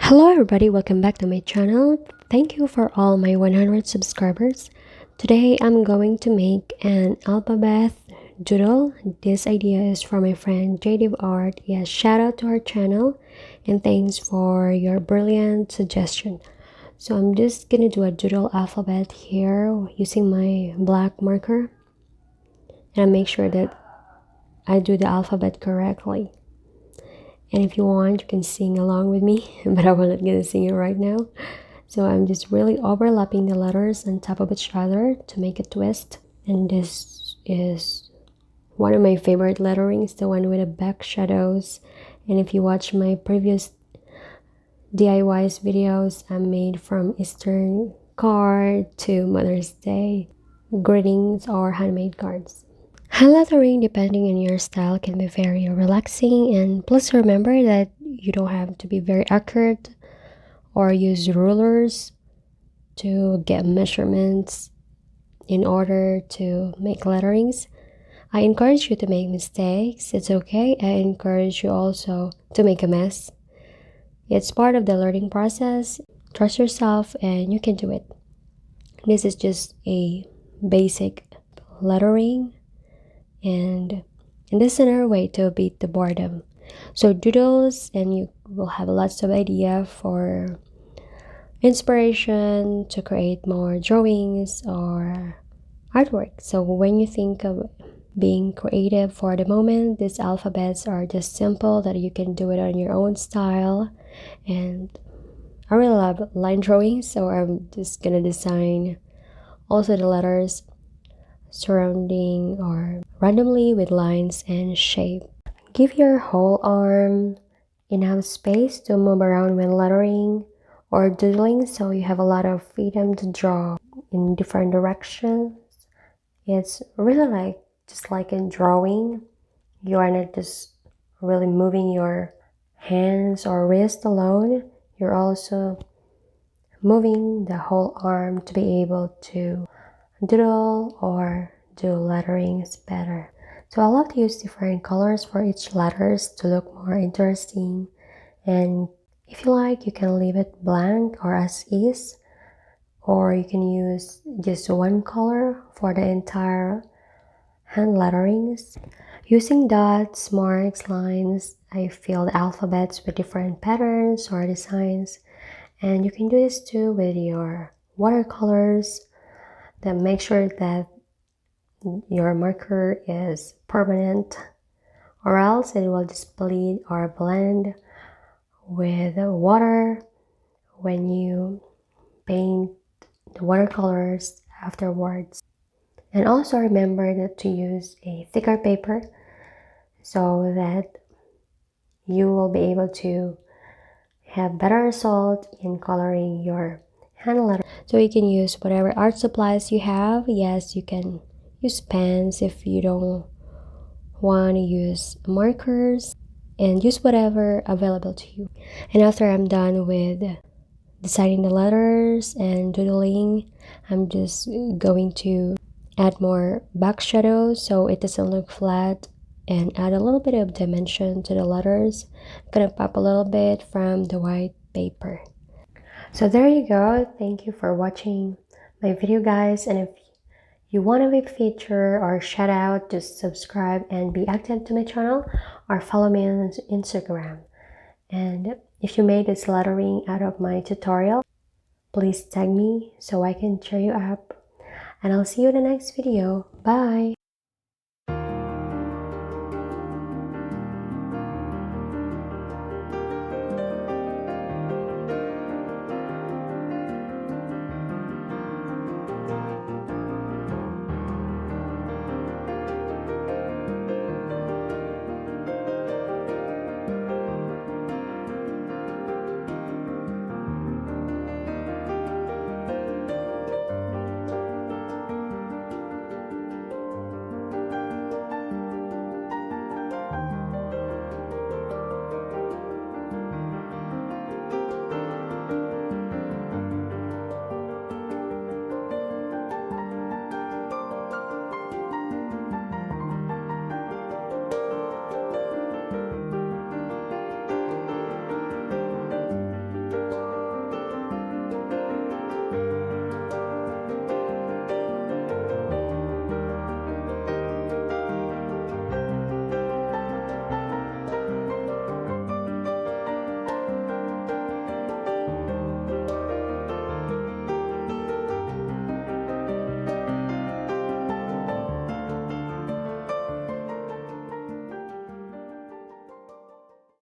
Hello everybody, welcome back to my channel. Thank you for all my 100 subscribers. Today I'm going to make an alphabet doodle. This idea is from my friend JD Art. Yes, shout out to our channel and thanks for your brilliant suggestion. So I'm just gonna do a doodle alphabet here using my black marker, and I make sure that I do the alphabet correctly. And if you want, you can sing along with me, but I'm not gonna sing it right now. So I'm just really overlapping the letters on top of each other to make a twist. And this is one of my favorite letterings, the one with the back shadows. And if you watch my previous DIYs videos, I made from Eastern card to Mother's Day greetings or handmade cards. Hand lettering, depending on your style, can be very relaxing, and plus remember that you don't have to be very accurate or use rulers to get measurements in order to make letterings. I encourage you to make mistakes. It's okay. I encourage you also to make a mess. It's part of the learning process. Trust yourself and you can do it. This is just a basic lettering, and this is another way to beat the boredom. So doodles, and you will have lots of idea for inspiration to create more drawings or artwork. So when you think of being creative for the moment, these alphabets are just simple that you can do it on your own style. And I really love line drawing, so I'm just gonna design also the letters surrounding or randomly with lines and shape. Give your whole arm enough space to move around when lettering or doodling, so you have a lot of freedom to draw in different directions. It's really just like in drawing, you are not just really moving your hands or wrist alone, you're also moving the whole arm to be able to doodle or do letterings better. So I love to use different colors for each letters to look more interesting, and if you like, you can leave it blank or as is, or you can use just one color for the entire hand letterings. Using dots, marks, lines, I fill the alphabets with different patterns or designs, and you can do this too with your watercolors. Then make sure that your marker is permanent, or else it will just bleed or blend with water when you paint the watercolors afterwards. And also remember that to use a thicker paper so that you will be able to have better result in coloring your hand letter. So you can use whatever art supplies you have. Yes, you can use pens if you don't want to use markers, and use whatever available to you. And after I'm done with designing the letters and doodling, I'm just going to add more back shadows so it doesn't look flat, and add a little bit of dimension to the letters. I'm gonna pop a little bit from the white paper. So there you go. Thank you for watching my video, guys, and if you want to be featured or shout out, just subscribe and be active to my channel, or follow me on Instagram. And if you made this lettering out of my tutorial, please tag me so I can cheer you up, and I'll see you in the next video. Bye.